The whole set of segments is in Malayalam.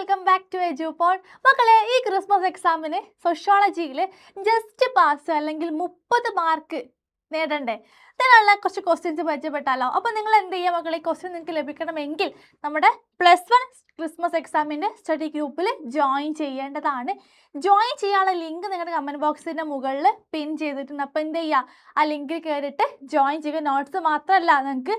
Welcome back to എജുപോൺ. മക്കളെ, ഈ ക്രിസ്മസ് എക്സാമിന് സോഷ്യോളജിയിൽ ജസ്റ്റ് പാസ് അല്ലെങ്കിൽ 30 മാർക്ക് നേടണ്ടേ? ഇതിനുള്ള കുറച്ച് ക്വസ്റ്റ്യൻസ് പരിചയപ്പെട്ടാലോ? അപ്പോൾ നിങ്ങൾ എന്ത് ചെയ്യുക മക്കളെ? ഈ ക്വസ്റ്റ്യൻ നിങ്ങൾക്ക് ലഭിക്കണമെങ്കിൽ നമ്മുടെ +1 ക്രിസ്മസ് എക്സാമിൻ്റെ സ്റ്റഡി ഗ്രൂപ്പിൽ ജോയിൻ ചെയ്യേണ്ടതാണ്. ജോയിൻ ചെയ്യാനുള്ള ലിങ്ക് നിങ്ങളുടെ കമൻറ്റ് ബോക്സിൻ്റെ മുകളിൽ പിൻ ചെയ്തിട്ടുണ്ട്. അപ്പോൾ എന്ത് ചെയ്യുക? ആ ലിങ്കിൽ കയറിയിട്ട് ജോയിൻ ചെയ്യുക. നോട്ട്സ് മാത്രമല്ല, നിങ്ങൾക്ക്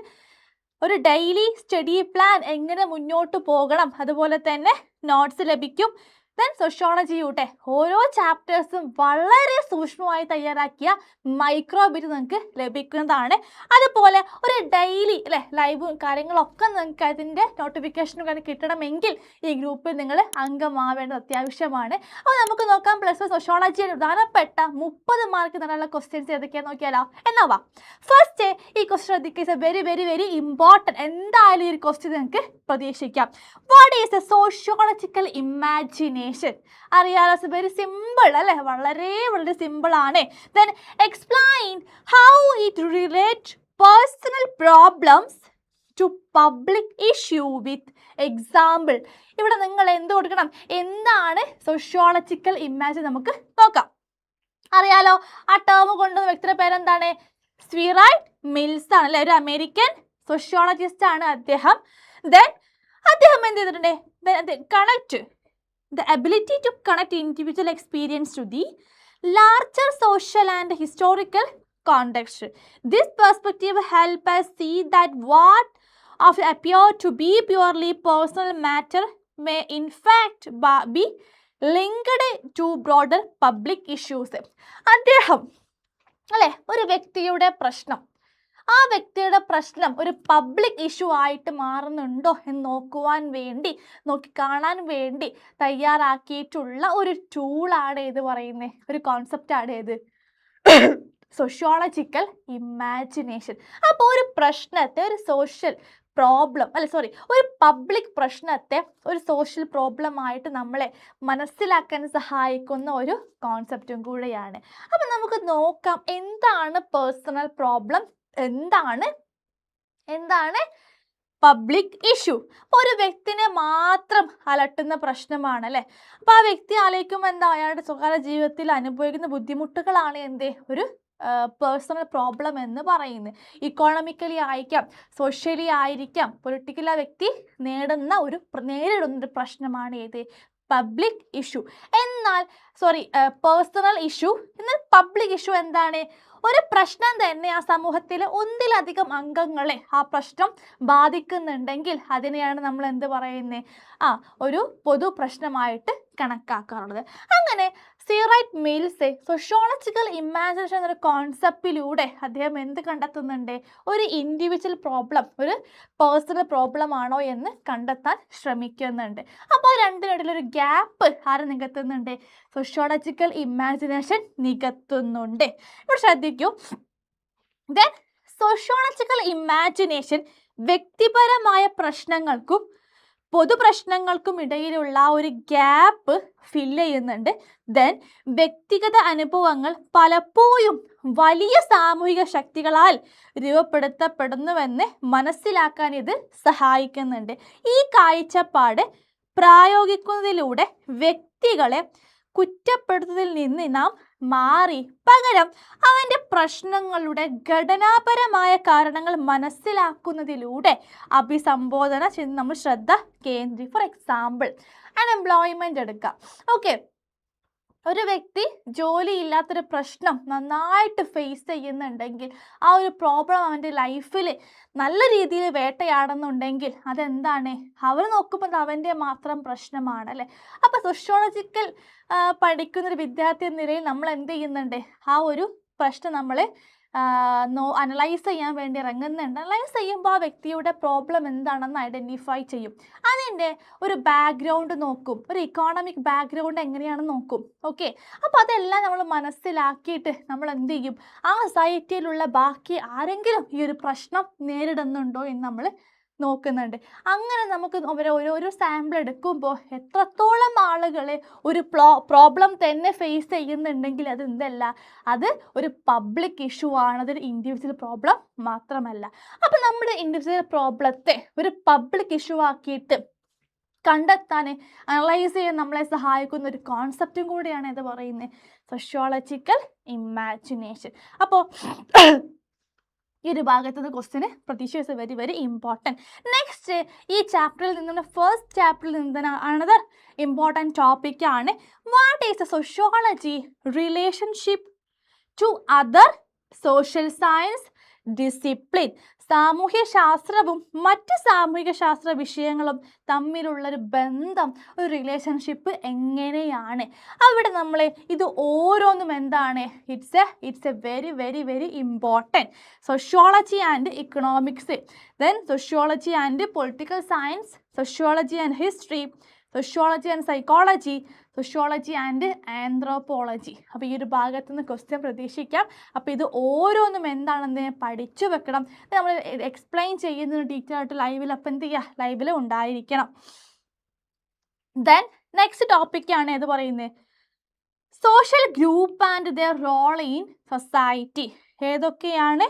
ഒരു ഡെയിലി സ്റ്റഡി പ്ലാൻ എങ്ങനെ മുന്നോട്ട് പോകണം അതുപോലെ തന്നെ നോട്ട്സ് ലഭിക്കും. ദെൻ സോഷ്യോളജിയുടെ ഓരോ ചാപ്റ്റേഴ്സും വളരെ സൂക്ഷ്മമായി തയ്യാറാക്കിയ മൈക്രോ ബിറ്റ് നിങ്ങൾക്ക് ലഭിക്കുന്നതാണ്. അതുപോലെ ഒരു ഡെയിലി ലൈവും കാര്യങ്ങളൊക്കെ നിങ്ങൾക്ക് അതിൻ്റെ നോട്ടിഫിക്കേഷനും കിട്ടണമെങ്കിൽ ഈ ഗ്രൂപ്പിൽ നിങ്ങൾ അംഗമാവേണ്ടത് അത്യാവശ്യമാണ്. അപ്പോൾ നമുക്ക് നോക്കാം +1 സോഷ്യോളജിയുടെ പ്രധാനപ്പെട്ട 30 മാർക്ക് എന്നുള്ള ക്വസ്റ്റ്യൻസ് ഏതൊക്കെയാണെന്ന് നോക്കിയാലോ? എന്നാവാ ഫസ്റ്റ് ഈ ക്വസ്റ്റ്യൻ ശ്രദ്ധിക്കുക. Very very very important. എന്തായാലും ഈ ക്വസ്റ്റ്യൻ നിങ്ങൾക്ക് പ്രതീക്ഷിക്കാം. What is a sociological imagination? അറിയാലോ, വെരി സിമ്പിൾ അല്ലേ? വളരെ വളരെ സിമ്പിൾ ആണ്. Then explain how it relate personal problems to public issue with example. ഇവിടെ നിങ്ങൾ എന്ത് കൊടുക്കണം? എന്താണ് സോഷ്യോളജിക്കൽ ഇമാജിൻ നമുക്ക് നോക്കാം. അറിയാലോ, ആ ടേം കൊണ്ടുവന്ന വ്യക്തിയുടെ പേരെന്താണ്? സ്വീറൈറ്റ് മിൽസ് ആണ് അല്ലേ? ഒരു അമേരിക്കൻ സോഷ്യോളജിസ്റ്റ് ആണ് അദ്ദേഹം. ദെൻ അദ്ദേഹം എന്ത് ചെയ്തിട്ടുണ്ട്? Connect the ability to connect individual experience to the larger social and historical context. This perspective helps us see that what often appear to be purely personal matter may in fact be linked to broader public issues. അദ്ദേഹം അല്ലേ, ഒരു വ്യക്തിയുടെ പ്രശ്നം, ആ വ്യക്തിയുടെ പ്രശ്നം ഒരു പബ്ലിക് ഇഷ്യൂ ആയിട്ട് മാറുന്നുണ്ടോ എന്ന് കാണാൻ വേണ്ടി തയ്യാറാക്കിയിട്ടുള്ള ഒരു ടൂളാണ് ഏത് പറയുന്നത്? ഒരു കോൺസെപ്റ്റാണ് ഏത്? Sociological imagination. അപ്പോൾ ഒരു പ്രശ്നത്തെ ഒരു സോഷ്യൽ പ്രോബ്ലം ഒരു പബ്ലിക് പ്രശ്നത്തെ ഒരു സോഷ്യൽ പ്രോബ്ലം ആയിട്ട് നമ്മളെ മനസ്സിലാക്കാൻ സഹായിക്കുന്ന ഒരു കോൺസെപ്റ്റും കൂടെയാണ്. അപ്പം നമുക്ക് നോക്കാം എന്താണ് പേഴ്സണൽ പ്രോബ്ലം, എന്താണ് പബ്ലിക് ഇഷ്യൂ. ഒരു വ്യക്തിനെ മാത്രം അലട്ടുന്ന പ്രശ്നമാണ് അല്ലേ? അപ്പോൾ ആ വ്യക്തി ആലോചിക്കുമ്പോൾ എന്താ, അയാളുടെ സ്വകാര്യ ജീവിതത്തിൽ അനുഭവിക്കുന്ന ബുദ്ധിമുട്ടുകളാണ് ഒരു പേഴ്സണൽ പ്രോബ്ലം എന്ന് പറയുന്നത്. ഇക്കോണമിക്കലി ആയിരിക്കാം, സോഷ്യലി ആയിരിക്കാം, പൊളിറ്റിക്കലി ആ വ്യക്തി നേരിടുന്ന ഒരു പ്രശ്നമാണ് ഏത്? Public issue. എന്നാൽ പേഴ്സണൽ ഇഷ്യൂ. എന്നാൽ പബ്ലിക് ഇഷ്യൂ എന്താണ്? ഒരു പ്രശ്നം തന്നെ ആ സമൂഹത്തിലെ ഒന്നിലധികം അംഗങ്ങളെ ആ പ്രശ്നം ബാധിക്കുന്നുണ്ടെങ്കിൽ അതിനെയാണ് നമ്മൾ എന്ത് പറയുന്നത്? ഒരു പൊതു പ്രശ്നമായിട്ട് കണക്കാക്കാറുള്ളത്. അങ്ങനെ സ്വീറൈറ്റ് മിൽസ് സോഷ്യോളജിക്കൽ ഇമാജിനേഷൻ എന്നൊരു കോൺസെപ്റ്റിലൂടെ അദ്ദേഹം എന്ത് കണ്ടെത്തുന്നുണ്ട്? ഒരു ഇൻഡിവിജ്വൽ പ്രോബ്ലം ഒരു പേഴ്സണൽ പ്രോബ്ലം ആണോ എന്ന് കണ്ടെത്താൻ ശ്രമിക്കുന്നുണ്ട്. അപ്പോൾ രണ്ടിനിടയിലൊരു ഗ്യാപ്പ് ആര് നികത്തുന്നുണ്ട്? Sociological imagination നികത്തുന്നുണ്ട്. ഇവിടെ ശ്രദ്ധിക്കൂ. ദെൻ സോഷ്യോളജിക്കൽ ഇമാജിനേഷൻ വ്യക്തിപരമായ പ്രശ്നങ്ങൾക്കും പൊതുപ്രശ്നങ്ങൾക്കും ഇടയിലുള്ള ഒരു ഗ്യാപ്പ് ഫില്ല് ചെയ്യുന്നുണ്ട്. ദെൻ വ്യക്തിഗത അനുഭവങ്ങൾ പലപ്പോഴും വലിയ സാമൂഹിക ശക്തികളാൽ രൂപപ്പെടുത്തപ്പെടുന്നുവെന്ന് മനസ്സിലാക്കാൻ ഇത് സഹായിക്കുന്നുണ്ട്. ഈ കാഴ്ചപ്പാട് പ്രായോഗിക്കുന്നതിലൂടെ വ്യക്തികളെ കുറ്റപ്പെടുത്തുന്നതിൽ നിന്ന് നാം മാറി പകരം അവൻ്റെ പ്രശ്നങ്ങളുടെ ഘടനാപരമായ കാരണങ്ങൾ മനസ്സിലാക്കുന്നതിലൂടെ അഭിസംബോധന ചെയ്ത് നമ്മൾ ശ്രദ്ധ ഫോർ എക്സാമ്പിൾ അൺഎംപ്ലോയ്മെൻ്റ് എടുക്കാം. ഓക്കെ, ഒരു വ്യക്തി ജോലിയില്ലാത്തൊരു പ്രശ്നം നന്നായിട്ട് ഫേസ് ചെയ്യുന്നുണ്ടെങ്കിൽ ആ ഒരു പ്രോബ്ലം അവൻ്റെ ലൈഫിൽ നല്ല രീതിയിൽ വേട്ടയാടുന്നുണ്ടെങ്കിൽ അതെന്താണ്? അവർ നോക്കുമ്പോൾ അവൻ്റെ മാത്രം പ്രശ്നമാണ് അല്ലേ? അപ്പോൾ സോഷ്യോളജിക്കൽ പഠിക്കുന്നൊരു വിദ്യാർത്ഥി എന്ന നിലയിൽ നമ്മൾ എന്ത് ചെയ്യുന്നുണ്ട്? ആ ഒരു പ്രശ്നം നമ്മൾ അനലൈസ് ചെയ്യാൻ വേണ്ടി ഇറങ്ങുന്നുണ്ട്. അനലൈസ് ചെയ്യുമ്പോൾ ആ വ്യക്തിയുടെ പ്രോബ്ലം എന്താണെന്ന് ഐഡൻറ്റിഫൈ ചെയ്യും. അതിൻ്റെ ഒരു ബാക്ക്ഗ്രൗണ്ട് നോക്കും, ഒരു ഇക്കോണമിക് ബാക്ക്ഗ്രൗണ്ട് എങ്ങനെയാണെന്ന് നോക്കും. ഓക്കെ, അപ്പോൾ അതെല്ലാം നമ്മൾ മനസ്സിലാക്കിയിട്ട് നമ്മൾ എന്ത് ചെയ്യും? ആ സൊസൈറ്റിയിലുള്ള ബാക്കി ആരെങ്കിലും ഈ ഒരു പ്രശ്നം നേരിടുന്നുണ്ടോ എന്ന് നമ്മൾ നോക്കുന്നുണ്ട്. അങ്ങനെ നമുക്ക് ഓരോ സാമ്പിൾ എടുക്കുമ്പോൾ എത്രത്തോളം ആളുകളെ ഒരു പ്രോബ്ലം തന്നെ ഫേസ് ചെയ്യുന്നുണ്ടെങ്കിൽ അത് എന്തല്ല, അത് ഒരു പബ്ലിക് ഇഷ്യൂ ആണ്, അതൊരു ഇൻഡിവിജ്വൽ പ്രോബ്ലം മാത്രമല്ല. അപ്പം നമ്മുടെ ഇൻഡിവിജ്വൽ പ്രോബ്ലത്തെ ഒരു പബ്ലിക് ഇഷ്യൂ ആക്കിയിട്ട് കണ്ടെത്താൻ, അനലൈസ് ചെയ്യാൻ നമ്മളെ സഹായിക്കുന്ന ഒരു കോൺസെപ്റ്റും കൂടിയാണ് ഇത് പറയുന്നത് സോഷ്യോളജിക്കൽ ഇമാജിനേഷൻ. അപ്പോൾ ഈ ഒരു ഭാഗത്ത് നിന്ന് ക്വസ്റ്റ്യന് പ്രതീക്ഷ വെരി വെരി ഇമ്പോർട്ടൻറ്റ്. നെക്സ്റ്റ് ഈ ചാപ്റ്ററിൽ നിന്നുള്ള ഫസ്റ്റ് ചാപ്റ്ററിൽ നിന്ന് അനദർ ഇമ്പോർട്ടൻറ്റ് ടോപ്പിക്കാണ് what is a sociology relationship to other social science discipline. സാമൂഹ്യ ശാസ്ത്രവും മറ്റ് സാമൂഹിക ശാസ്ത്ര വിഷയങ്ങളും തമ്മിലുള്ളൊരു ബന്ധം, ഒരു റിലേഷൻഷിപ്പ് എങ്ങനെയാണ്. അവിടെ നമ്മൾ ഇത് ഓരോന്നും എന്താണ്, it's a very very very important. Sociology and economics, then sociology and political science, sociology and history, sociology and psychology, sociology and anthropology. അപ്പോൾ ഈ ഒരു ഭാഗത്ത് നിന്ന് ക്വസ്റ്റ്യൻ പ്രതീക്ഷിക്കാം. അപ്പോൾ ഇത് ഓരോന്നും എന്താണെന്ന് പഠിച്ചു വെക്കണം. നമ്മൾ എക്സ്പ്ലെയിൻ ചെയ്യുന്ന ടീച്ചറായിട്ട് ലൈവിൽ അപ്പം എന്ത് ചെയ്യുക, ലൈവിൽ ഉണ്ടായിരിക്കണം. ദെൻ നെക്സ്റ്റ് ടോപ്പിക്കാണ് ഏത് പറയുന്നത്, social group and their role in society. ഏതൊക്കെയാണ്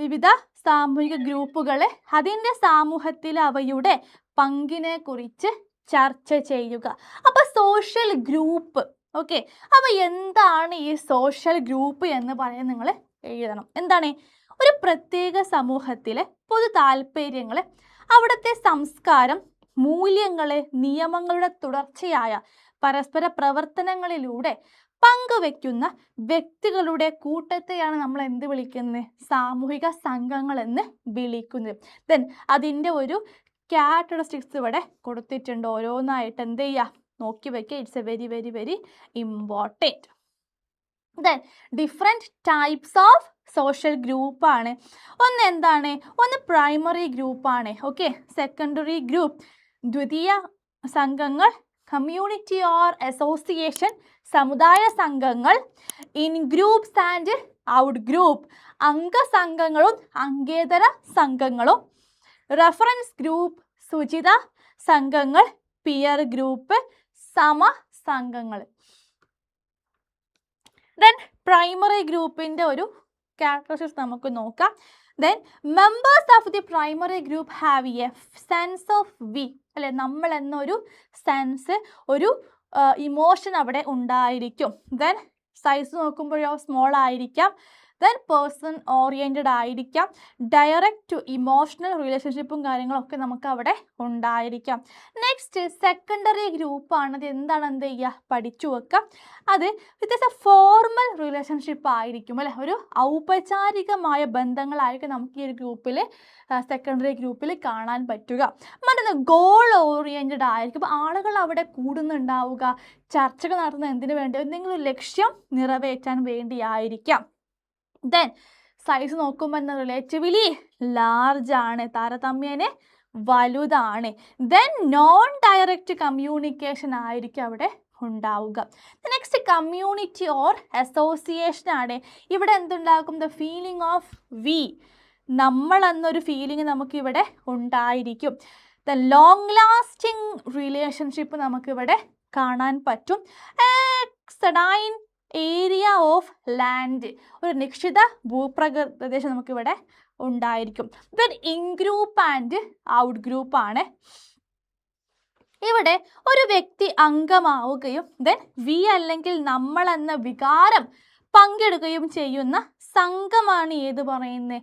വിവിധ സാമൂഹിക ഗ്രൂപ്പുകൾ, അതിൻ്റെ സമൂഹത്തിൽ അവയുടെ പങ്കിനെ കുറിച്ച് ചർച്ച ചെയ്യുക. അപ്പോൾ സോഷ്യൽ ഗ്രൂപ്പ്, ഓക്കെ. അപ്പോൾ എന്താണ് ഈ സോഷ്യൽ ഗ്രൂപ്പ് എന്ന് പറയാൻ നിങ്ങൾ എഴുതണം. എന്താണ്, ഒരു പ്രത്യേക സമൂഹത്തിലെ പൊതു താല്പര്യങ്ങൾ, അവിടുത്തെ സംസ്കാരം, മൂല്യങ്ങൾ, നിയമങ്ങളുടെ തുടർച്ചയായ പരസ്പര പ്രവർത്തനങ്ങളിലൂടെ പങ്കുവെക്കുന്ന വ്യക്തികളുടെ കൂട്ടത്തെയാണ് നമ്മൾ എന്ത് വിളിക്കുന്നത്, സാമൂഹിക സംഘങ്ങൾ എന്ന് വിളിക്കുന്നത്. ദെൻ അതിൻ്റെ ഒരു ക്യാരക്ടറിസ്റ്റിക്സ് ഇവിടെ കൊടുത്തിട്ടുണ്ട്. ഓരോന്നായിട്ട് എന്ത് ചെയ്യുക, നോക്കി വയ്ക്കുക. It's a very very very important. Then different types of social ഗ്രൂപ്പാണ്. ഒന്ന് എന്താണ്, ഒന്ന് പ്രൈമറി ഗ്രൂപ്പാണ്, ഓക്കെ. സെക്കൻഡറി ഗ്രൂപ്പ്, ദ്വിതീയ സംഘങ്ങൾ, കമ്മ്യൂണിറ്റി ഓർ അസോസിയേഷൻ, സമുദായ സംഘങ്ങൾ, in groups and out group, അംഗസംഘങ്ങളും അംഗേതര സംഘങ്ങളും, റെഫറൻസ് ഗ്രൂപ്പ്, സൂചിത സംഘങ്ങൾ, പിയർ ഗ്രൂപ്പ്, സമസംഘങ്ങൾ. ദെൻ പ്രൈമറി ഗ്രൂപ്പിൻ്റെ ഒരു ക്യാരക്ടറിസ്റ്റിക്സ് നമുക്ക് നോക്കാം. Then members of the primary group have a sense of we, അല്ലെ, നമ്മൾ എന്നൊരു സെൻസ്, ഒരു ഇമോഷൻ അവിടെ ഉണ്ടായിരിക്കും. ദെൻ സൈസ് നോക്കുമ്പോഴോ സ്മോൾ ആയിരിക്കാം. ദെൻ പേഴ്സൺ ഓറിയൻറ്റഡ് ആയിരിക്കാം. ഡയറക്റ്റ് ടു ഇമോഷണൽ റിലേഷൻഷിപ്പും കാര്യങ്ങളൊക്കെ നമുക്ക് അവിടെ ഉണ്ടായിരിക്കാം. നെക്സ്റ്റ് സെക്കൻഡറി ഗ്രൂപ്പാണ്. അത് എന്താണ്, എന്ത് ചെയ്യുക, പഠിച്ചു വെക്കാം. അത് വിത്ത് എ ഫോർമൽ റിലേഷൻഷിപ്പ് ആയിരിക്കും, അല്ലെ, ഒരു ഔപചാരികമായ ബന്ധങ്ങളായിരിക്കും നമുക്ക് ഈ ഒരു ഗ്രൂപ്പിൽ, സെക്കൻഡറി ഗ്രൂപ്പിൽ കാണാൻ പറ്റുക. മറ്റൊന്ന് ഗോൾ ഓറിയൻറ്റഡ് ആയിരിക്കും. അപ്പോൾ ആളുകൾ അവിടെ കൂടുന്നുണ്ടാവുക, ചർച്ചകൾ നടത്തുന്നത് എന്തിനു വേണ്ടി, എന്തെങ്കിലും ഒരു ലക്ഷ്യം നിറവേറ്റാൻ വേണ്ടിയായിരിക്കാം. ദെൻ സൈസ് നോക്കുമ്പോൾ എന്താ, റിലേറ്റീവ്ലി ലാർജ് ആണ്, താരതമ്യേന വലുതാണ്. ദെൻ നോൺ ഡയറക്റ്റ് കമ്മ്യൂണിക്കേഷൻ ആയിരിക്കും അവിടെ ഉണ്ടാവുക. നെക്സ്റ്റ് കമ്മ്യൂണിറ്റി ഓർ അസോസിയേഷൻ ആണ്. ഇവിടെ എന്തുണ്ടാകും, ദ ഫീലിംഗ് ഓഫ് വി, നമ്മൾ എന്നൊരു ഫീലിംഗ് നമുക്കിവിടെ ഉണ്ടായിരിക്കും. ദ ലോങ് ലാസ്റ്റിംഗ് റിലേഷൻഷിപ്പ് നമുക്കിവിടെ കാണാൻ പറ്റും. സഡൈൻ ഏരിയ ഓഫ് ലാൻഡ്, ഒരു നിശ്ചിത ഭൂപ്രദേശം നമുക്കിവിടെ ഉണ്ടായിരിക്കും. Then in group and out group ആണ്. ഇവിടെ ഒരു വ്യക്തി അംഗമാവുകയും ദെൻ വി അല്ലെങ്കിൽ നമ്മൾ എന്ന വികാരം പങ്കെടുക്കുകയും ചെയ്യുന്ന സംഘമാണ് ഏത് പറയുന്നത്,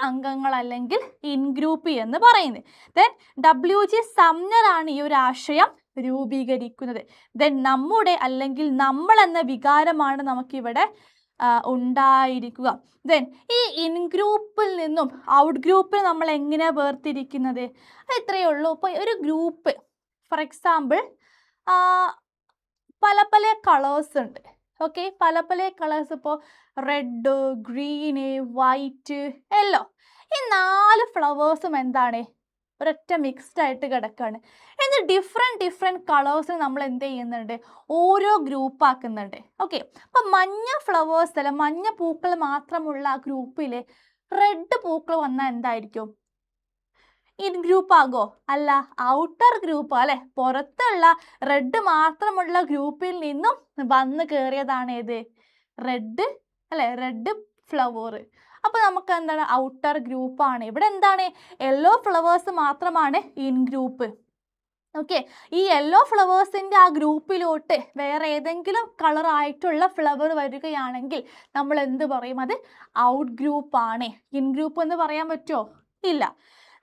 അംഗങ്ങൾ അല്ലെങ്കിൽ ഇൻ ഗ്രൂപ്പ് എന്ന് പറയുന്നത്. ദെൻ WG സംജ്ഞർ ആണ് ഈ ഒരു ആശയം രൂപീകരിക്കുന്നത്. ദെൻ നമ്മുടെ അല്ലെങ്കിൽ നമ്മൾ എന്ന വികാരമാണ് നമുക്കിവിടെ ഉണ്ടായിരിക്കുക. ദെൻ ഈ ഇൻ ഗ്രൂപ്പിൽ നിന്നും ഔട്ട് ഗ്രൂപ്പിൽ നമ്മൾ എങ്ങനെയാണ് വേർതിരിക്കുന്നത്, ഇത്രയേ ഉള്ളൂ. ഇപ്പോൾ ഒരു ഗ്രൂപ്പ് ഫോർ എക്സാമ്പിൾ പല പല കളേഴ്സ് ഉണ്ട്, ഓക്കെ. പല പല കളേഴ്സ്, ഇപ്പോൾ റെഡ്, ഗ്രീന്, വൈറ്റ്, യെല്ലോ, ഈ 4 ഫ്ലവേഴ്സും എന്താണ്, ഒരൊറ്റ മിക്സ്ഡ് ആയിട്ട് കിടക്കുകയാണ്. എന്നാൽ ഡിഫറെൻറ്റ് കളേഴ്സ് നമ്മൾ എന്ത് ചെയ്യുന്നുണ്ട്, ഓരോ ഗ്രൂപ്പ് ആക്കുന്നുണ്ട്, ഓക്കെ. അപ്പം മഞ്ഞ ഫ്ലവേഴ്സ് അല്ല, മഞ്ഞ പൂക്കൾ മാത്രമുള്ള ആ ഗ്രൂപ്പിൽ റെഡ് പൂക്കൾ വന്നാൽ എന്തായിരിക്കും, ഇൻ ഗ്രൂപ്പ് ആകോ, അല്ല, ഔട്ടർ ഗ്രൂപ്പ്, അല്ലെ, പുറത്തുള്ള റെഡ് മാത്രമുള്ള ഗ്രൂപ്പിൽ നിന്നും വന്ന് കയറിയതാണ് ഏത്, റെഡ്, അല്ലെ, റെഡ് ഫ്ലവർ. അപ്പോൾ നമുക്ക് എന്താണ്, ഔട്ടർ ഗ്രൂപ്പാണ്. ഇവിടെ എന്താണ്, യെല്ലോ ഫ്ലവേഴ്സ് മാത്രമാണ് ഇൻ ഗ്രൂപ്പ്. ഓക്കെ, ഈ യെല്ലോ ഫ്ലവേഴ്സിൻ്റെ ആ ഗ്രൂപ്പിലോട്ട് വേറെ ഏതെങ്കിലും കളറായിട്ടുള്ള ഫ്ലവർ വരികയാണെങ്കിൽ നമ്മൾ എന്ത് പറയും? അത് ഔട്ട് ഗ്രൂപ്പാണ്. ഇൻ ഗ്രൂപ്പ് എന്ന് പറയാൻ പറ്റുമോ? ഇല്ല.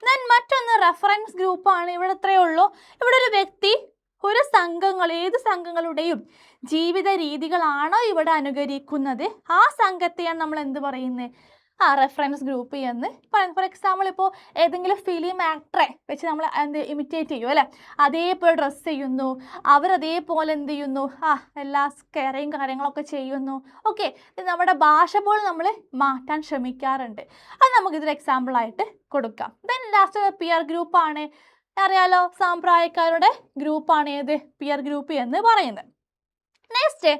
ദെൻ മറ്റൊന്ന് റെഫറൻസ് ഗ്രൂപ്പാണ്. ഇവിടെ ഇത്രയേ ഉള്ളൂ. ഇവിടെ ഒരു വ്യക്തി ഒരു സംഘങ്ങൾ, ഏത് സംഘങ്ങളുടെയും ജീവിത രീതികളാണോ ഇവിടെ അനുകരിക്കുന്നത്, ആ സംഘത്തെയാണ് നമ്മൾ എന്ത് പറയുന്നത്? റെഫറൻസ് ഗ്രൂപ്പ് എന്ന് പറയുന്നത്. ഫോർ എക്സാമ്പിൾ, ഇപ്പോൾ ഏതെങ്കിലും ഫിലിം ആക്ടറെ വെച്ച് നമ്മൾ എന്ത് ഇമിറ്റേറ്റ് ചെയ്യും അല്ലേ, അതേപോലെ ഡ്രസ്സ് ചെയ്യുന്നു, അവരതേപോലെ എന്ത് ചെയ്യുന്നു, എല്ലാ കെയറിങ് കാര്യങ്ങളൊക്കെ ചെയ്യുന്നു. ഓക്കെ, നമ്മുടെ ഭാഷ പോലും നമ്മൾ മാറ്റാൻ ശ്രമിക്കാറുണ്ട്. അത് നമുക്കിതൊരു എക്സാമ്പിളായിട്ട് കൊടുക്കാം. ദെൻ ലാസ്റ്റ് പിയർ ഗ്രൂപ്പാണ്. അറിയാലോ, സാമ്പ്രായക്കാരുടെ ഗ്രൂപ്പാണ് ഏത്? പിയർ ഗ്രൂപ്പ് എന്ന് പറയുന്നത്. Next,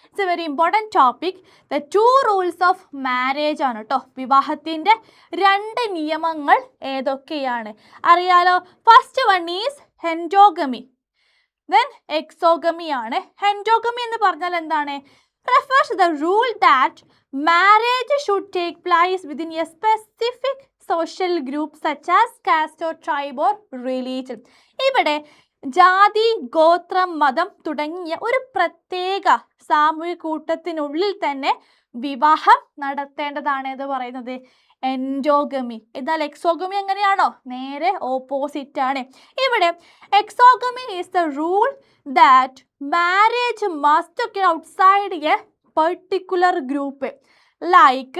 it's a very important topic. The 2 rules of marriage ആണ് കേട്ടോ. വിവാഹത്തിൻ്റെ 2 നിയമങ്ങൾ ഏതൊക്കെയാണ്? അറിയാലോ. First one is endogamy, then exogamy ആണ്. ഹെൻഡോഗമി എന്ന് പറഞ്ഞാൽ എന്താണ്? refers to the rule that marriage should take place within a specific social group such as caste or tribe or religion. ഇവിടെ ജാതി, ഗോത്രം, മതം തുടങ്ങിയ ഒരു പ്രത്യേക സാമൂഹിക കൂട്ടത്തിനുള്ളിൽ തന്നെ വിവാഹം നടത്തേണ്ടതാണ് എന്ന് പറയുന്നത് എൻഡോഗമി. എന്നാൽ എക്സോഗമി എങ്ങനെയാണോ? നേരെ ഓപ്പോസിറ്റ് ആണ്. ഇവിടെ exogamy is the rule that marriage must occur outside a particular group like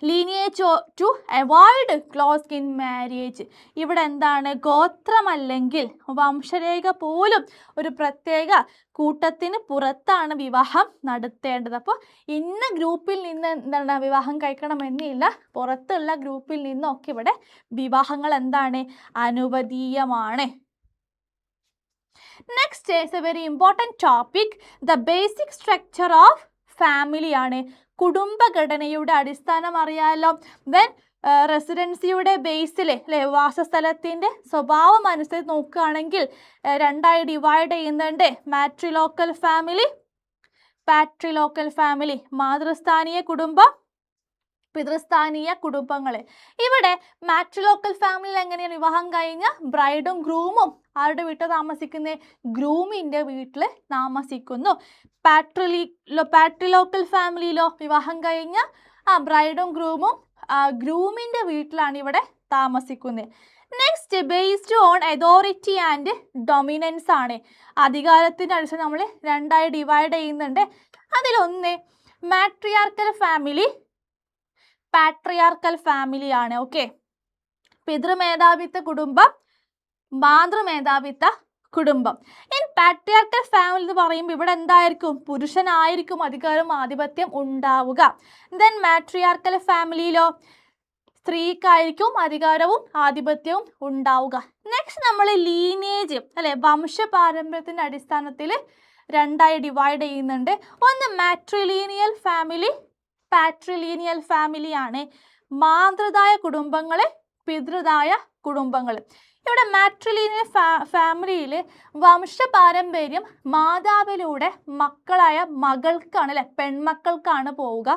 lineage to avoid close in marriage. ഇവിടെ എന്താണ്? ഗോത്രമല്ലെങ്കിൽ വംശരേഖ പോലും ഒരു പ്രത്യേക കൂട്ടത്തിന് പുറത്താണ് വിവാഹം നടത്തേണ്ടത്. അപ്പോൾ ഇന്ന ഗ്രൂപ്പിൽ നിന്ന് എന്താണ് വിവാഹം കഴിക്കണമെന്നില്ല, പുറത്തുള്ള ഗ്രൂപ്പിൽ നിന്നൊക്കെ ഇവിടെ വിവാഹങ്ങൾ എന്താണ്? അനുവദീയമാണ്. Next is a very important topic. The basic structure of family ആണ്. കുടുംബഘടനയുടെ അടിസ്ഥാനം അറിയാലോ. ദെൻ റെസിഡൻസിയുടെ ബേസിൽ അല്ലെ, വാസസ്ഥലത്തിൻ്റെ സ്വഭാവം അനുസരിച്ച് നോക്കുകയാണെങ്കിൽ 2ആയി ഡിവൈഡ് ചെയ്യുന്നുണ്ട്. മാട്രിലോക്കൽ ഫാമിലി, പാട്രിലോക്കൽ ഫാമിലി. മാതൃസ്ഥാനീയ കുടുംബം, പിതൃസ്ഥാനീയ കുടുംബങ്ങൾ. ഇവിടെ മാട്രിലോക്കൽ ഫാമിലിയിൽ എങ്ങനെയാണ്? വിവാഹം കഴിഞ്ഞ ബ്രൈഡും ഗ്രൂമും ആരുടെ വീട്ടിൽ താമസിക്കുന്നത്? ഗ്രൂമിൻ്റെ വീട്ടിൽ താമസിക്കുന്നു. പാട്രിലോക്കൽ ഫാമിലിയിലോ വിവാഹം കഴിഞ്ഞ ബ്രൈഡും ഗ്രൂമും ഗ്രൂമിൻ്റെ വീട്ടിലാണ് ഇവിടെ താമസിക്കുന്നത്. Next, based on authority and dominance ആണ്. അധികാരത്തിൻ്റെ അനുസരിച്ച് നമ്മൾ 2ആയി ഡിവൈഡ് ചെയ്യുന്നുണ്ട്. അതിലൊന്ന് മാട്രിയാർക്കൽ ഫാമിലി, പാട്രിയാർക്കൽ ഫാമിലിയാണ്. ഓക്കെ, പിതൃമേധാവിത്വ കുടുംബം, മാതൃമേധാവിത്വ കുടുംബം. ഇൻ പാട്രിയാർക്കൽ ഫാമിലി എന്ന് പറയുമ്പോൾ ഇവിടെ എന്തായിരിക്കും? പുരുഷനായിരിക്കും അധികാരവും ആധിപത്യം ഉണ്ടാവുക. ദെൻ മാട്രിയാർക്കൽ ഫാമിലിയിലോ സ്ത്രീക്കായിരിക്കും അധികാരവും ആധിപത്യവും ഉണ്ടാവുക. നെക്സ്റ്റ് നമ്മൾ ലീനേജ് അല്ലെ, വംശപാരമ്പര്യത്തിൻ്റെ അടിസ്ഥാനത്തിൽ 2ആയി ഡിവൈഡ് ചെയ്യുന്നുണ്ട്. ഒന്ന് മാട്രിലീനിയൽ ഫാമിലി, പാട്രിലീനിയൽ ഫാമിലിയാണ്. മാതൃതായ കുടുംബങ്ങൾ, പിതൃതായ കുടുംബങ്ങൾ. ഇവിടെ മാട്രിലീനിയൽ ഫാമിലിയിൽ വംശപാരമ്പര്യം മാതാവിലൂടെ മക്കളായ മകൾക്കാണ് അല്ലെ, പെൺമക്കൾക്കാണ് പോവുക.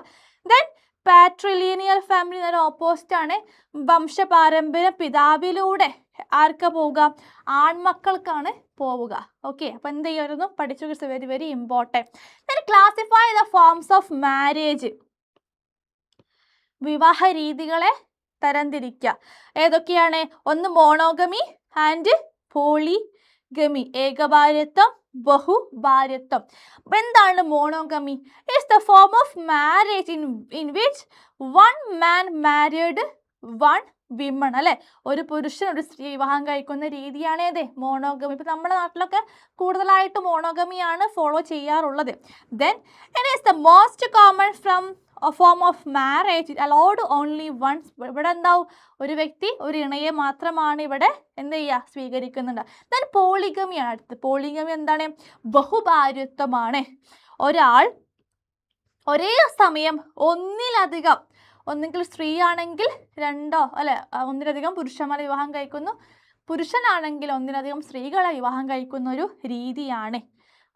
ദെൻ പാട്രിലീനിയൽ ഫാമിലി നേരെ ഓപ്പോസിറ്റ് ആണ്. വംശപാരമ്പര്യം പിതാവിലൂടെ ആർക്കാ പോവുക? ആൺമക്കൾക്കാണ് പോവുക. ഓക്കെ, അപ്പം എന്ത് ചെയ്യുമായിരുന്നു? പഠിച്ചു. Very very important. Then classify the forms of marriage. വിവാഹ രീതികളെ തരംതിരിക്കുക. ഏതൊക്കെയാണ്? ഒന്ന് മോണോഗമി ആൻഡ് പോളിഗമി, ഏകഭാര്യത്വം, ബഹുഭാര്യത്വം. എന്താണ് monogamy? It's the form of marriage in which one man married one women അല്ലെ, ഒരു പുരുഷൻ ഒരു സ്ത്രീ വിവാഹം കഴിക്കുന്ന രീതിയാണ് ഏത്? മോണോഗമി. ഇപ്പം നമ്മുടെ നാട്ടിലൊക്കെ കൂടുതലായിട്ട് മോണോഗമിയാണ് ഫോളോ ചെയ്യാറുള്ളത്. Then it is the most common form of marriage allowed only once. ഇവിടെ എന്താവും? ഒരു വ്യക്തി ഒരു ഇണയെ മാത്രമാണ് ഇവിടെ എന്ത് ചെയ്യുക? സ്വീകരിക്കുന്നുണ്ട്. ദെൻ പോളിഗമിയാണ് അടുത്ത്. പോളിഗമി എന്താണ്? ബഹുഭാര്യത്വമാണ്. ഒരാൾ ഒരേ സമയം ഒന്നിലധികം, ഒന്നുകിൽ സ്ത്രീ ആണെങ്കിൽ 2 അല്ലെ, ഒന്നിലധികം പുരുഷന്മാരെ വിവാഹം കഴിക്കുന്നു, പുരുഷനാണെങ്കിൽ ഒന്നിലധികം സ്ത്രീകളെ വിവാഹം കഴിക്കുന്ന ഒരു രീതിയാണ്.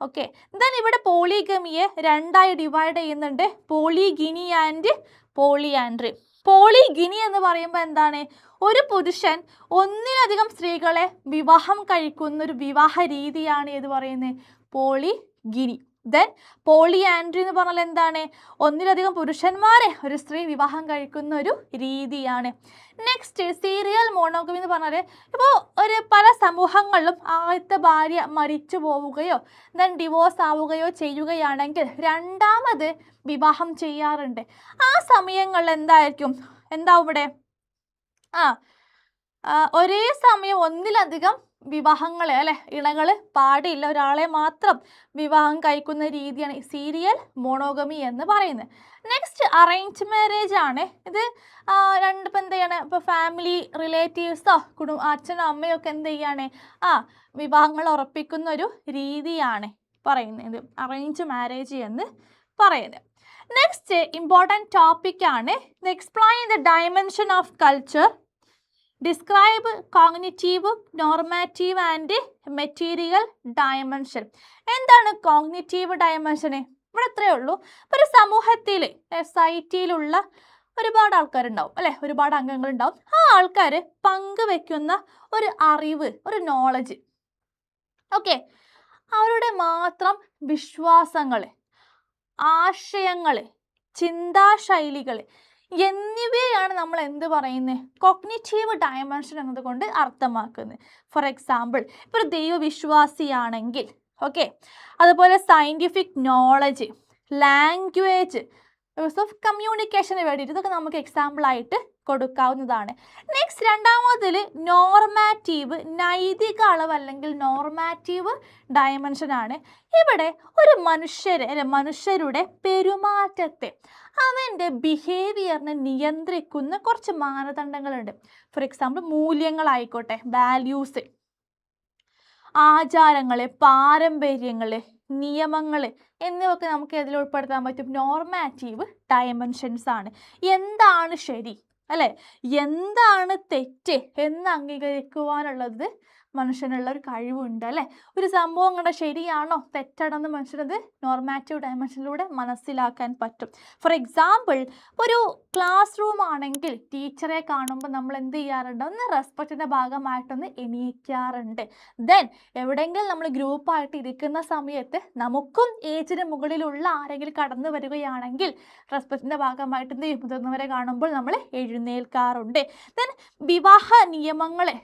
ഓക്കെ, ദെൻ ഇവിടെ പോളിഗമിയെ 2ആയി ഡിവൈഡ് ചെയ്യുന്നുണ്ട്. പോളിഗിനി ആൻഡ് പോളിയാൻഡ്രി. പോളിഗിനി എന്ന് പറയുമ്പോൾ എന്താണ്? ഒരു പുരുഷൻ ഒന്നിലധികം സ്ത്രീകളെ വിവാഹം കഴിക്കുന്ന ഒരു വിവാഹ രീതിയാണ് ഏത് പറയുന്നത്? പോളിഗിനി. ദെൻ പോളിയാൻഡ്രി എന്ന് പറഞ്ഞാൽ എന്താണ്? ഒന്നിലധികം പുരുഷന്മാരെ ഒരു സ്ത്രീ വിവാഹം കഴിക്കുന്ന ഒരു രീതിയാണ്. നെക്സ്റ്റ് സീരിയൽ മോണോഗമി എന്ന് പറഞ്ഞാൽ ഇപ്പോൾ പല സമൂഹങ്ങളിലും ആദ്യത്തെ ഭാര്യ മരിച്ചു പോവുകയോ ദെൻ ഡിവോഴ്സ് ആവുകയോ ചെയ്യുകയാണെങ്കിൽ രണ്ടാമത് വിവാഹം ചെയ്യാറുണ്ട്. ആ സമയങ്ങളിൽ എന്താവും ഇവിടെ? ഒരേ സമയം ഒന്നിലധികം വിവാഹങ്ങളെ ഇണകൾ പാടില്ല, ഒരാളെ മാത്രം വിവാഹം കഴിക്കുന്ന രീതിയാണ് സീരിയൽ മോണോഗമി എന്ന് പറയുന്നത്. നെക്സ്റ്റ് അറേഞ്ച് മാരേജ് ആണ്. ഇത് ഇപ്പം എന്ത് ചെയ്യാണ്? ഇപ്പോൾ ഫാമിലി റിലേറ്റീവ്സോ അച്ഛനോ അമ്മയോ ഒക്കെ എന്ത് ചെയ്യാണ്? വിവാഹങ്ങൾ ഉറപ്പിക്കുന്ന ഒരു രീതിയാണ് പറയുന്നത് അറേഞ്ച് മാരേജ് എന്ന് പറയുന്നത്. നെക്സ്റ്റ് ഇമ്പോർട്ടൻറ്റ് ടോപ്പിക് ആണ് explain the dimension of culture, describe cognitive, normative and material dimension. എന്താണ് കോഗ്നിറ്റീവ് ഡയമെൻഷൻ? ഇവിടെ ഇത്രയേ ഉള്ളൂ. ഇപ്പോൾ ഒരു സമൂഹത്തിൽ സൊസൈറ്റിയിലുള്ള ഒരുപാട് ആൾക്കാരുണ്ടാവും അല്ലേ, ഒരുപാട് അംഗങ്ങളുണ്ടാവും. ആ ആൾക്കാർ പങ്കുവെക്കുന്ന ഒരു അറിവ്, ഒരു നോളജ്, ഓക്കെ, അവരുടെ മാത്രം വിശ്വാസങ്ങൾ, ആശയങ്ങൾ, ചിന്താശൈലികൾ എന്നിവയാണ് നമ്മൾ എന്ത് പറയുന്നത്? കോഗ്നിറ്റീവ് ഡയമെൻഷൻ എന്നതുകൊണ്ട് അർത്ഥമാക്കുന്നത്. ഫോർ എക്സാമ്പിൾ, ഇപ്പോൾ ഒരു ദൈവവിശ്വാസിയാണെങ്കിൽ ഓക്കെ, അതുപോലെ scientific knowledge, language, use of കമ്മ്യൂണിക്കേഷന് വേണ്ടിയിട്ട് ഇതൊക്കെ നമുക്ക് എക്സാമ്പിളായിട്ട് കൊടുക്കാവുന്നതാണ്. നെക്സ്റ്റ് രണ്ടാമതിൽ നോർമാറ്റീവ്, നൈതിക അളവ് അല്ലെങ്കിൽ നോർമാറ്റീവ് ഡയമെൻഷനാണ്. ഇവിടെ ഒരു മനുഷ്യരുടെ പെരുമാറ്റത്തെ, അവൻ്റെ ബിഹേവിയറിനെ നിയന്ത്രിക്കുന്ന കുറച്ച് മാനദണ്ഡങ്ങളുണ്ട്. ഫോർ എക്സാമ്പിൾ മൂല്യങ്ങളായിക്കോട്ടെ, വാല്യൂസ്, ആചാരങ്ങൾ, പാരമ്പര്യങ്ങൾ, നിയമങ്ങൾ എന്നിവയൊക്കെ നമുക്ക് ഇതിൽ ഉൾപ്പെടുത്താൻ പറ്റും. നോർമാറ്റീവ് ഡയമെൻഷൻസ് ആണ്. എന്താണ് ശരി അല്ലേ, എന്താണ് തെറ്റ് എന്ന് അംഗീകരിക്കുവാനുള്ളത് മനുഷ്യനുള്ള ഒരു കഴിവുണ്ട് അല്ലേ. ഒരു സംഭവം കണ്ട ശരിയാണോ തെറ്റാണോ എന്ന് മനുഷ്യനത് നോർമാറ്റീവ് ഡയമെൻഷനിലൂടെ മനസ്സിലാക്കാൻ പറ്റും. ഫോർ എക്സാമ്പിൾ, ഒരു ക്ലാസ് റൂം ആണെങ്കിൽ ടീച്ചറെ കാണുമ്പോൾ നമ്മൾ എന്ത് ചെയ്യാറുണ്ട്? ഒന്ന് റെസ്പെക്റ്റിൻ്റെ ഭാഗമായിട്ടൊന്ന് എണീക്കാറുണ്ട്. ദെൻ എവിടെയെങ്കിലും നമ്മൾ ഗ്രൂപ്പായിട്ട് ഇരിക്കുന്ന സമയത്ത് നമുക്കും ഏജിന് മുകളിലുള്ള ആരെങ്കിലും കടന്നു വരികയാണെങ്കിൽ റെസ്പെക്റ്റിൻ്റെ ഭാഗമായിട്ട് എന്ത് ചെയ്യും? മുതിർന്നവരെ കാണുമ്പോൾ നമ്മൾ എഴുന്നേൽക്കാറുണ്ട്. ദെൻ വിവാഹ നിയമങ്ങളെ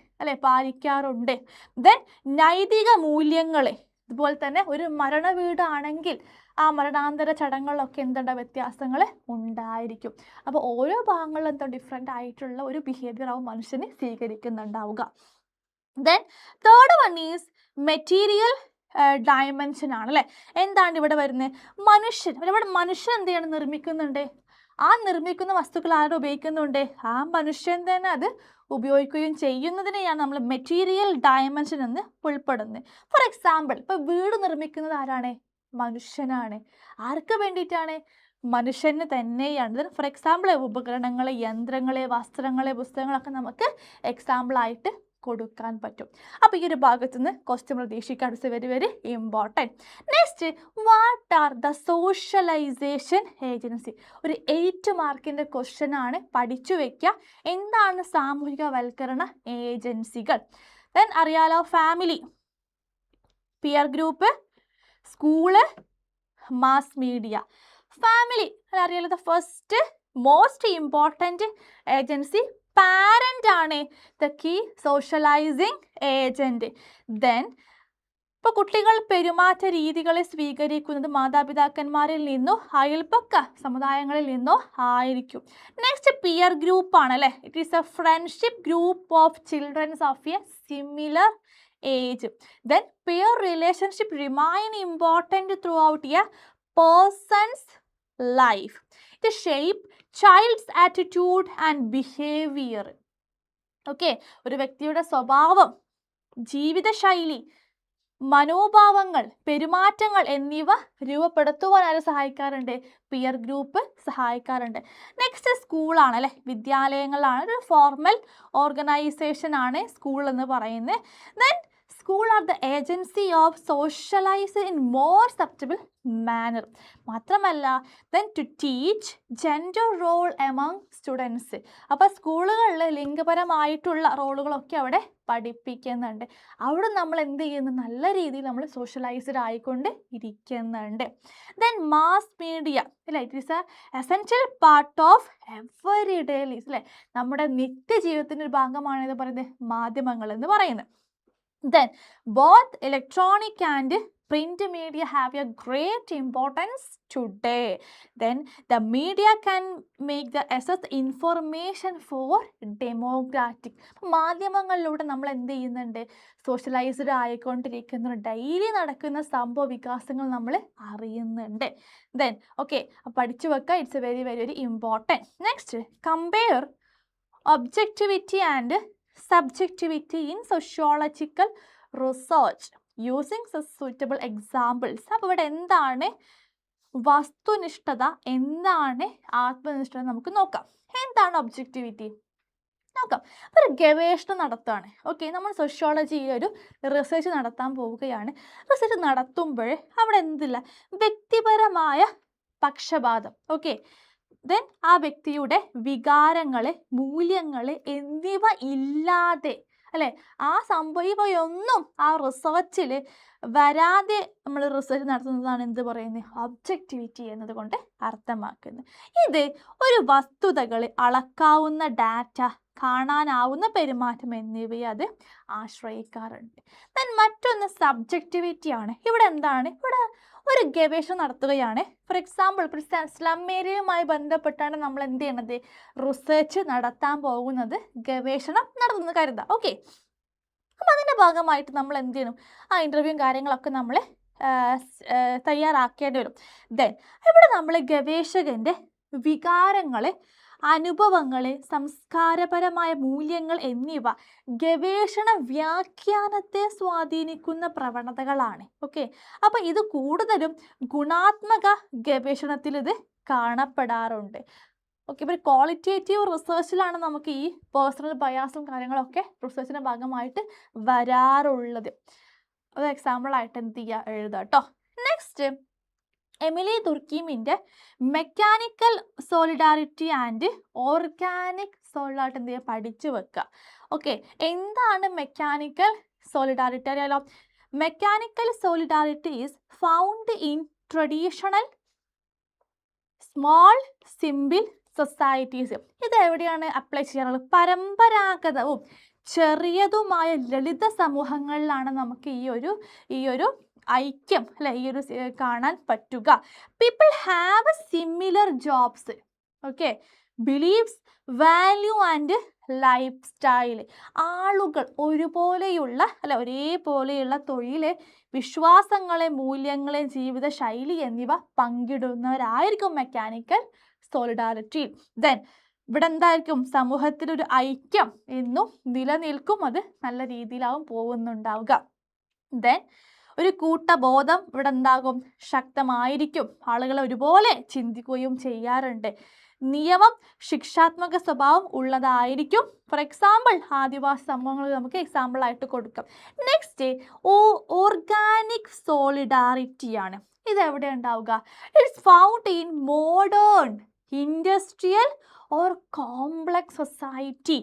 പാലിക്കാറുണ്ട്. ദെൻ നൈതിക മൂല്യങ്ങൾ, ഇതുപോലെ തന്നെ ഒരു മരണ വീടാണെങ്കിൽ ആ മരണാന്തര ചടങ്ങുകളിലൊക്കെ എന്തുണ്ട്? വ്യത്യാസങ്ങൾ ഉണ്ടായിരിക്കും. അപ്പോൾ ഓരോ ഭാഗങ്ങളിലും എന്തോ ഡിഫറെൻ്റ് ആയിട്ടുള്ള ഒരു ബിഹേവിയർ ആവും മനുഷ്യന് സ്വീകരിക്കുന്നുണ്ടാവുക. Then third one is material dimension ആണ് അല്ലേ. എന്താണ് ഇവിടെ വരുന്നത്? ഇവിടെ മനുഷ്യൻ എന്ത് ചെയ്യണം? നിർമ്മിക്കുന്നുണ്ട്. ആ നിർമ്മിക്കുന്ന വസ്തുക്കൾ ആരും ഉപയോഗിക്കുന്നുണ്ട്? ആ മനുഷ്യൻ തന്നെ അത് ഉപയോഗിക്കുകയും ചെയ്യുന്നതിനെയാണ് നമ്മൾ മെറ്റീരിയൽ ഡയമെൻഷൻ എന്ന് ഉൾപ്പെടുന്നത്. ഫോർ എക്സാമ്പിൾ, ഇപ്പോൾ വീട് നിർമ്മിക്കുന്നത് ആരാണ്? മനുഷ്യനാണ്. ആർക്ക് വേണ്ടിയിട്ടാണ്? മനുഷ്യന് തന്നെയാണ്. ഫോർ എക്സാമ്പിൾ, ഉപകരണങ്ങൾ, യന്ത്രങ്ങൾ, വസ്ത്രങ്ങൾ, പുസ്തകങ്ങളൊക്കെ നമുക്ക് എക്സാമ്പിളായിട്ട് കൊടുക്കാൻ പറ്റും. അപ്പോൾ ഈ ഒരു ഭാഗത്ത് നിന്ന് ക്വസ്റ്റ്യൻ പ്രതീക്ഷിക്കാൻ very very important. Next, what are the socialization agency? ഒരു 8 മാർക്കിൻ്റെ ക്വസ്റ്റ്യൻ ആണ്, പഠിച്ചു വെക്കുക. എന്താണ് സാമൂഹികവൽക്കരണ ഏജൻസികൾ? ദെൻ അറിയാലോ, family, peer group, school, mass media. Family അറിയാലോ, the first most important agency parent ആണ്, the key socialising agent. Then ഇപ്പോൾ കുട്ടികൾ പെരുമാറ്റ രീതികളെ സ്വീകരിക്കുന്നത് മാതാപിതാക്കന്മാരിൽ നിന്നോ അയൽപക്ക സമുദായങ്ങളിൽ നിന്നോ ആയിരിക്കും. നെക്സ്റ്റ് പിയർ ഗ്രൂപ്പ് ആണ് അല്ലേ. It is a friendship group of childrens of a similar age. Then peer relationship remain important throughout a person's life. It shape child's attitude and behaviour. Okay, ഒരു വ്യക്തിയുടെ സ്വഭാവം, ജീവിതശൈലി, മനോഭാവങ്ങൾ, പെരുമാറ്റങ്ങൾ എന്നിവ രൂപപ്പെടുത്തുവാൻ ആര് സഹായിക്കാറുണ്ട്? പിയർ ഗ്രൂപ്പ് സഹായിക്കാറുണ്ട്. നെക്സ്റ്റ് സ്കൂളാണ് അല്ലേ, വിദ്യാലയങ്ങളാണ്. ഒരു ഫോർമൽ ഓർഗനൈസേഷൻ ആണ് സ്കൂൾ എന്ന് പറയുന്നത്. Then school are the agency of socialise in more subtle manner. മാത്രമല്ല then to teach gender role among students. അപ്പോൾ സ്കൂളുകളിൽ ലിംഗപരമായിട്ടുള്ള റോളുകളൊക്കെ അവിടെ പഠിപ്പിക്കുന്നുണ്ട്. അവിടെ നമ്മൾ എന്ത് ചെയ്യുന്നു, നല്ല രീതിയിൽ നമ്മൾ സോഷ്യലൈസ്ഡ് ആയിക്കൊണ്ട് ഇരിക്കുന്നുണ്ട്. ദെൻ മാസ് മീഡിയ അല്ലേ, it is A essential part of every day life അല്ലേ, നമ്മുടെ നിത്യജീവിതത്തിൻ്റെ ഒരു ഭാഗമാണ് ഇത് പറയുന്നത് മാധ്യമങ്ങൾ എന്ന് പറയുന്നത്. Then both electronic and print media have a great importance today. Then the media can make the access information for democratic. മാധ്യമങ്ങളിലൂടെ നമ്മൾ എന്ത് ചെയ്യുന്നുണ്ട്, സോഷ്യലൈസ്ഡ് ആയിക്കൊണ്ടിരിക്കുന്ന ഡെയിലി നടക്കുന്ന സംഭവ വികാസങ്ങൾ നമ്മൾ അറിയുന്നുണ്ട്. ദെൻ ഓക്കെ, പഠിച്ചു വെക്കുക, it's very very very important. Next, compare objectivity and subjectivity in sociological research using suitable examples. അപ്പോൾ ഇവിടെ എന്താണ് വസ്തുനിഷ്ഠത, എന്താണ് ആത്മനിഷ്ഠത നമുക്ക് നോക്കാം. എന്താണ് ഒബ്ജക്റ്റിവിറ്റി നോക്കാം. ഒരു ഗവേഷണം നടത്തുകയാണ്. ഓക്കെ, നമ്മൾ സോഷ്യോളജിയിൽ ഒരു റിസർച്ച് നടത്താൻ പോവുകയാണ്. റിസർച്ച് നടത്തുമ്പോൾ അവിടെ എന്തില്ല, വ്യക്തിപരമായ പക്ഷപാതം. ഓക്കെ, ദെൻ ആ വ്യക്തിയുടെ വികാരങ്ങൾ, മൂല്യങ്ങൾ എന്നിവ ഇല്ലാതെ അല്ലേ, ആ സംഭവമൊന്നും ആ റിസർച്ചിൽ വരാതെ നമ്മൾ റിസർച്ച് നടത്തുന്നതാണ് എന്ത് പറയുന്നത്, ഒബ്ജക്റ്റിവിറ്റി എന്നതുകൊണ്ട് അർത്ഥമാക്കുന്നത്. ഇത് ഒരു വസ്തുതകൾ, അളക്കാവുന്ന ഡാറ്റ, കാണാനാവുന്ന പെരുമാറ്റം എന്നിവയെ അത് ആശ്രയിക്കാറുണ്ട്. ദെൻ മറ്റൊന്ന് സബ്ജക്റ്റിവിറ്റിയാണ്. ഇവിടെ എന്താണ്, ഇവിടെ ഒരു ഗവേഷണം നടത്തുകയാണ്. ഫോർ എക്സാമ്പിൾ, സ്ലം ഏരിയയുമായി ബന്ധപ്പെട്ടാണ് നമ്മൾ എന്ത് ചെയ്യണത്, റിസർച്ച് നടത്താൻ പോകുന്നത്, ഗവേഷണം നടത്തുന്നത് കരുതാം. ഓക്കെ, അപ്പം അതിൻ്റെ ഭാഗമായിട്ട് നമ്മൾ എന്ത് ചെയ്യണം, ആ ഇൻ്റർവ്യൂവും കാര്യങ്ങളൊക്കെ നമ്മൾ തയ്യാറാക്കേണ്ടി വരും. ദെൻ ഇവിടെ നമ്മൾ ഗവേഷകൻ്റെ വികാരങ്ങൾ, അനുഭവങ്ങൾ, സംസ്കാരപരമായ മൂല്യങ്ങൾ എന്നിവ ഗവേഷണ വ്യാഖ്യാനത്തെ സ്വാധീനിക്കുന്ന പ്രവണതകളാണ്. ഓക്കെ, അപ്പോൾ ഇത് കൂടുതലും ഗുണാത്മക ഗവേഷണത്തിൽ ഇത് കാണപ്പെടാറുണ്ട്. ഓക്കെ, ഇപ്പോൾ ക്വാളിറ്റേറ്റീവ് റിസർച്ചിലാണ് നമുക്ക് ഈ പേഴ്സണൽ ബയാസും കാര്യങ്ങളൊക്കെ റിസർച്ചിൻ്റെ ഭാഗമായിട്ട് വരാറുള്ളത്. അത് എക്സാമ്പിളായിട്ട് എന്ത് ചെയ്യുക, എഴുതുക കേട്ടോ. നെക്സ്റ്റ്, എമിലി ദുർക്കീമിൻ്റെ mechanical solidarity and organic solidarity എന്ത് ചെയ്യുക, പഠിച്ചു വെക്കുക. ഓക്കെ, എന്താണ് മെക്കാനിക്കൽ സോളിഡാരിറ്റി അറിയാലോ. Mechanical solidarity is found in traditional small simple societies. ഇത് എവിടെയാണ് അപ്ലൈ ചെയ്യാറുള്ളത്, പരമ്പരാഗതവും ചെറിയതുമായ ലളിത സമൂഹങ്ങളിലാണ് നമുക്ക് ഈ ഒരു ഐക്യം അല്ലെ, ഈ ഒരു കാണാൻ പറ്റുക. People have similar jobs, okay, beliefs, value and life style. ആളുകൾ ഒരേപോലെയുള്ള തൊഴിൽ, വിശ്വാസങ്ങളെ, മൂല്യങ്ങളെ, ജീവിത ശൈലി എന്നിവ പങ്കിടുന്നവരായിരിക്കും മെക്കാനിക്കൽ സോളിഡാരിറ്റി. ദെൻ ഇവിടെ എന്തായിരിക്കും, സമൂഹത്തിലൊരു ഐക്യം എന്നും നിലനിൽക്കും, അത് നല്ല രീതിയിലാവും പോകുന്നുണ്ടാവുക. ദെൻ ഒരു കൂട്ടബോധം ഇവിടെ എന്താകും, ശക്തമായിരിക്കും, ആളുകൾ ഒരുപോലെ ചിന്തിക്കുകയും ചെയ്യാറുണ്ട്. നിയമം, ശിക്ഷാത്മക സ്വഭാവം ഉള്ളതായിരിക്കും. ഫോർ എക്സാമ്പിൾ, ആദിവാസി സംഭവങ്ങൾ നമുക്ക് എക്സാമ്പിൾ ആയിട്ട് കൊടുക്കാം. നെക്സ്റ്റ്, ഓർഗാനിക് സോളിഡാരിറ്റിയാണ്. ഇത് എവിടെ ഉണ്ടാവുക, it's found in modern industrial or complex society.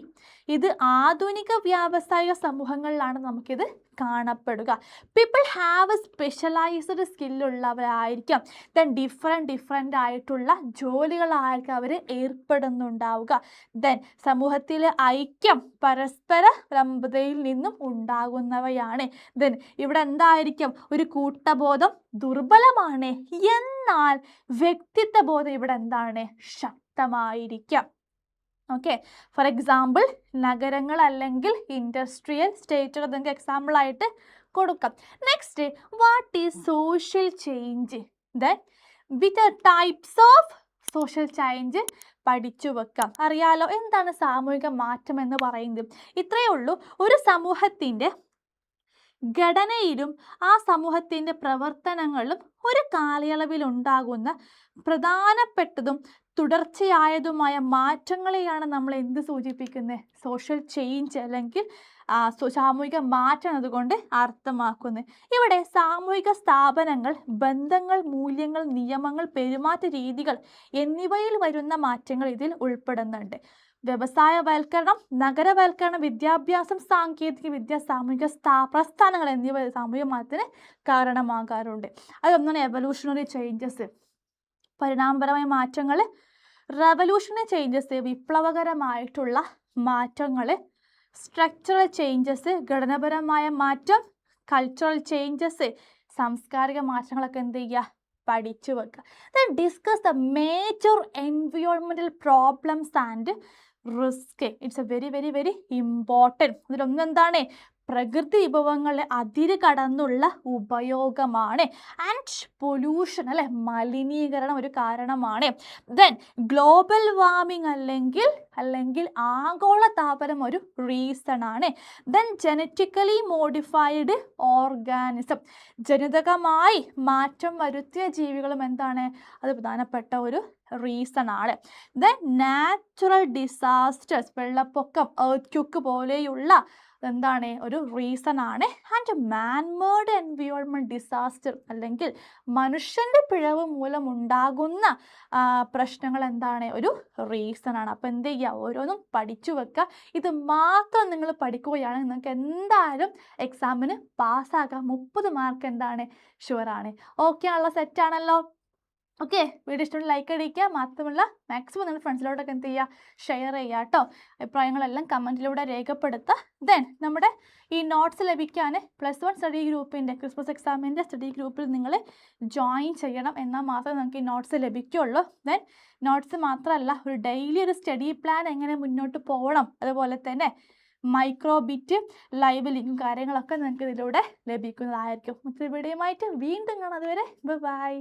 ഇത് ആധുനിക വ്യാവസായിക സമൂഹങ്ങളിലാണ് നമുക്കിത് കാണപ്പെടുക. പീപ്പിൾ ഹാവ് സ്പെഷ്യലൈസ്ഡ് സ്കില്ലുള്ളവരായിരിക്കാം. ദെൻ ഡിഫറെൻ്റ് ആയിട്ടുള്ള ജോലികളായിരിക്കും അവർ ഏർപ്പെടുന്നുണ്ടാവുക. ദെൻ സമൂഹത്തിലെ ഐക്യം പരസ്പര ലംബതയിൽ നിന്നും ഉണ്ടാകുന്നവയാണ്. ദെൻ ഇവിടെ എന്തായിരിക്കും, ഒരു കൂട്ടബോധം ദുർബലമാണ്, എന്നാൽ വ്യക്തിത്വ ബോധം ഇവിടെ എന്താണ്, ശക്തമായിരിക്കാം. ഓക്കെ, ഫോർ എക്സാമ്പിൾ നഗരങ്ങൾ അല്ലെങ്കിൽ ഇൻഡസ്ട്രിയൽ സ്റ്റേറ്റുകൾ നിങ്ങൾക്ക് എക്സാമ്പിളായിട്ട് കൊടുക്കാം. Next, what is social change, then with types of social change പഠിച്ചു വെക്കാം. അറിയാലോ എന്താണ് സാമൂഹിക മാറ്റം എന്ന് പറയുന്നത്. ഇത്രയേ ഉള്ളൂ. ഒരു സമൂഹത്തിൻ്റെ ഘടനയിലും ആ സമൂഹത്തിൻ്റെ പ്രവർത്തനങ്ങളിലും ഒരു കാലയളവിൽ ഉണ്ടാകുന്ന പ്രധാനപ്പെട്ടതും തുടർച്ചയായതുമായ മാറ്റങ്ങളെയാണ് നമ്മൾ എന്ത് സൂചിപ്പിക്കുന്നത്? സോഷ്യൽ ചേഞ്ച് അല്ലെങ്കിൽ സാമൂഹിക മാറ്റം അതുകൊണ്ട് അർത്ഥമാക്കുന്നത്. ഇവിടെ സാമൂഹിക സ്ഥാപനങ്ങൾ, ബന്ധങ്ങൾ, മൂല്യങ്ങൾ, നിയമങ്ങൾ, പെരുമാറ്റ രീതികൾ എന്നിവയിൽ വരുന്ന മാറ്റങ്ങൾ ഇതിൽ ഉൾപ്പെടുന്നുണ്ട്. വ്യവസായവൽക്കരണം, നഗരവൽക്കരണം, വിദ്യാഭ്യാസം, സാങ്കേതിക വിദ്യ, സാമൂഹിക പ്രസ്ഥാനങ്ങൾ എന്നിവ സാമൂഹിക മാറ്റത്തിന് കാരണമാകാറുണ്ട്. അതൊന്നാണ് എവല്യൂഷണറി ചേഞ്ചസ്, പരിണാമപരമായ മാറ്റങ്ങൾ. റെവല്യൂഷണറി ചേഞ്ചസ് വിപ്ലവകരമായിട്ടുള്ള മാറ്റങ്ങൾ. സ്ട്രക്ചറൽ ചേഞ്ചസ് ഘടനാപരമായ മാറ്റം. കൾച്ചറൽ ചേഞ്ചസ് സാംസ്കാരിക മാറ്റങ്ങളൊക്കെ എന്ത് ചെയ്യുക? പഠിച്ചു വെക്കുക. Then discuss the major environmental problems and risk. It's a very important. ഇതിലൊന്നും എന്താണ്? പ്രകൃതി വിഭവങ്ങളെ അതിര് കടന്നുള്ള ഉപയോഗമാണ്. ആൻഡ് പൊല്യൂഷൻ അല്ലെ, മലിനീകരണം ഒരു കാരണമാണ്. ദെൻ ഗ്ലോബൽ വാർമിംഗ് അല്ലെങ്കിൽ ആഗോളതാപനം ഒരു റീസൺ ആണ്. ദെൻ ജനറ്റിക്കലി മോഡിഫൈഡ് ഓർഗാനിസം, ജനിതകമായി മാറ്റം വരുത്തിയ ജീവികളും എന്താണ്? അത് പ്രധാനപ്പെട്ട ഒരു റീസൺ ആണ്. ദെൻ നാച്ചുറൽ ഡിസാസ്റ്റേഴ്സ്, വെള്ളപ്പൊക്കം, എർത്ത്ക്വേക്ക് പോലെയുള്ള എന്താണ്? ഒരു റീസൺ ആണ്. ആൻഡ് മാൻമേഡ് എൻവയോൺമെൻറ്റ് ഡിസാസ്റ്റർ അല്ലെങ്കിൽ മനുഷ്യൻ്റെ പിഴവ് മൂലം ഉണ്ടാകുന്ന പ്രശ്നങ്ങൾ എന്താണ്? ഒരു റീസൺ ആണ്. അപ്പോൾ എന്ത് ചെയ്യുക? ഓരോന്നും പഠിച്ചു വെക്കുക. ഇത് മാത്രം നിങ്ങൾ പഠിക്കുകയാണെങ്കിൽ നിങ്ങൾക്ക് എന്തായാലും എക്സാമിന് പാസ്സാക്കാം. 30 മാർക്ക് എന്താണ്? ഷുവറാണ്. ഓക്കെ ആണല്ലോ, സെറ്റാണല്ലോ. ഓക്കെ, വീഡിയോ ഇഷ്ടമുള്ള ലൈക്ക് അടിക്കുക. മാത്രമല്ല മാക്സിമം നിങ്ങൾ ഫ്രണ്ട്സിലോട്ടൊക്കെ എന്ത് ചെയ്യുക? ഷെയർ ചെയ്യുക കേട്ടോ. അഭിപ്രായങ്ങളെല്ലാം കമൻറ്റിലൂടെ രേഖപ്പെടുത്തുക. ദെൻ നമ്മുടെ ഈ നോട്ട്സ് ലഭിക്കാൻ +1 സ്റ്റഡി ഗ്രൂപ്പിൻ്റെ ക്രിസ്മസ് എക്സാമിൻ്റെ സ്റ്റഡി ഗ്രൂപ്പിൽ നിങ്ങൾ ജോയിൻ ചെയ്യണം. എന്നാൽ മാത്രമേ നമുക്ക് ഈ നോട്ട്സ് ലഭിക്കുകയുള്ളൂ. ദെൻ നോട്ട്സ് മാത്രമല്ല, ഒരു ഡെയിലി ഒരു സ്റ്റഡി പ്ലാൻ എങ്ങനെ മുന്നോട്ട് പോകണം, അതുപോലെ തന്നെ മൈക്രോ ബിറ്റ്, ലൈവ് ലിങ്കും കാര്യങ്ങളൊക്കെ നിങ്ങൾക്ക് ഇതിലൂടെ ലഭിക്കുന്നതായിരിക്കും. മറ്റൊരു വീഡിയോയുമായിട്ട് വീണ്ടും കാണാം. അതുവരെ ബൈ.